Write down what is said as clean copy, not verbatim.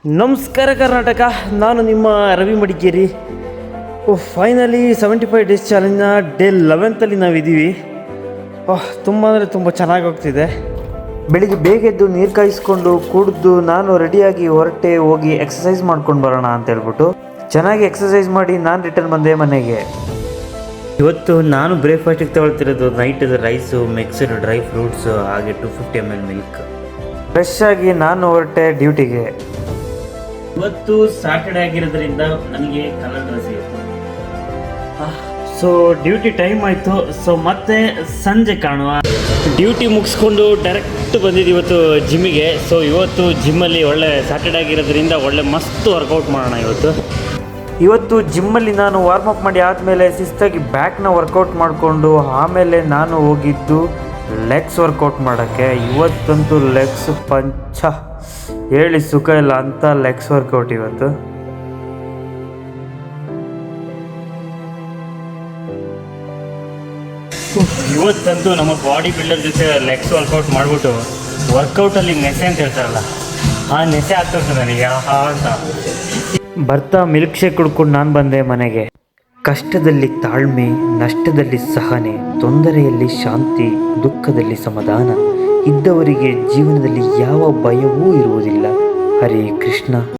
ನಮಸ್ಕಾರ ಕರ್ನಾಟಕ, ನಾನು ನಿಮ್ಮ ರವಿ ಮಡಿಕೇರಿ. ಫೈನಲಿ 75 ಡೇಸ್ ಚಾಲೆಂಜ್ನ ಡೇ 11ಲ್ಲಿ ನಾವಿದ್ದೀವಿ. ತುಂಬ ಅಂದರೆ ತುಂಬ ಚೆನ್ನಾಗಿ ಹೋಗ್ತಿದೆ. ಬೆಳಿಗ್ಗೆ ಬೇಗ ಎದ್ದು ನೀರು ಕಾಯಿಸ್ಕೊಂಡು ಕುಡಿದು ನಾನು ರೆಡಿಯಾಗಿ ಹೊರಟೆ ಹೋಗಿ ಎಕ್ಸಸೈಸ್ ಮಾಡ್ಕೊಂಡು ಬರೋಣ ಅಂತ ಹೇಳ್ಬಿಟ್ಟು ಚೆನ್ನಾಗಿ ಎಕ್ಸಸೈಸ್ ಮಾಡಿ ನಾನು ರಿಟರ್ನ್ ಬಂದೆ ಮನೆಗೆ. ಇವತ್ತು ನಾನು ಬ್ರೇಕ್ಫಾಸ್ಟಿಗೆ ತಗೊಳ್ತಿರೋದು ನೈಟದ ರೈಸು, ಮಿಕ್ಸ್ಡ್ ಡ್ರೈ ಫ್ರೂಟ್ಸು, ಹಾಗೆ 250 ml ಮಿಲ್ಕ್. ಫ್ರೆಶ್ ಆಗಿ ನಾನು ಹೊರಟೆ ಡ್ಯೂಟಿಗೆ. ಇವತ್ತು ಸ್ಯಾಟರ್ಡೆ ಆಗಿರೋದ್ರಿಂದ ನನಗೆ ಕಲರ್ ಡ್ರೆಸ್ ಇತ್ತು. ಸೊ ಡ್ಯೂಟಿ ಟೈಮ್ ಆಯಿತು. ಸೊ ಮತ್ತೆ ಸಂಜೆ ಕಾಣುವ. ಡ್ಯೂಟಿ ಮುಗಿಸ್ಕೊಂಡು ಡೈರೆಕ್ಟ್ ಬಂದಿದ್ದು ಇವತ್ತು ಜಿಮ್ಮಿಗೆ. ಸೊ ಇವತ್ತು ಜಿಮ್ಮಲ್ಲಿ ಒಳ್ಳೆ ಸ್ಯಾಟರ್ಡೆ ಆಗಿರೋದ್ರಿಂದ ಒಳ್ಳೆ ಮಸ್ತ್ ವರ್ಕೌಟ್ ಮಾಡೋಣ. ಇವತ್ತು ಜಿಮ್ಮಲ್ಲಿ ನಾನು ವಾರ್ಮಪ್ ಮಾಡಿ ಆದಮೇಲೆ ಶಿಸ್ತಾಗಿ ಬ್ಯಾಕ್ನ ವರ್ಕೌಟ್ ಮಾಡಿಕೊಂಡು ಆಮೇಲೆ ನಾನು ಹೋಗಿದ್ದು ಲೆಗ್ಸ್ ವರ್ಕೌಟ್ ಮಾಡೋಕ್ಕೆ. ಇವತ್ತಂತೂ ಲೆಗ್ಸ್ ಪಂಚ ಹೇಳಿ ಸುಖ ಇಲ್ಲ ಅಂತ ಲೆಗ್ಸ್ ವರ್ಕೌಟ್ ಇವತ್ತು. ಇವತ್ತಂತೂ ನಮ್ಮ ಬಾಡಿ ಬಿಲ್ಡರ್ ಜೊತೆ ಲೆಗ್ಸ್ ವರ್ಕೌಟ್ ಮಾಡಿಬಿಟ್ಟು ವರ್ಕೌಟಲ್ಲಿ ನೆಸೆ ಅಂತ ಹೇಳ್ತಾರಲ್ಲ, ಆ ನೆಸೆ ಆಗ್ತದೆ ನನಗೆ ಅಂತ. ಬರ್ತಾ ಮಿಲ್ಕ್ ಶೇಕ್ ಕುಡ್ಕೊಂಡು ನಾನು ಬಂದೆ ಮನೆಗೆ. ಕಷ್ಟದಲ್ಲಿ ತಾಳ್ಮೆ, ನಷ್ಟದಲ್ಲಿ ಸಹನೆ, ತೊಂದರೆಯಲ್ಲಿ ಶಾಂತಿ, ದುಃಖದಲ್ಲಿ ಸಮಾಧಾನ ಇದ್ದವರಿಗೆ ಜೀವನದಲ್ಲಿ ಯಾವ ಭಯವೂ ಇರುವುದಿಲ್ಲ. ಹರೇ ಕೃಷ್ಣ.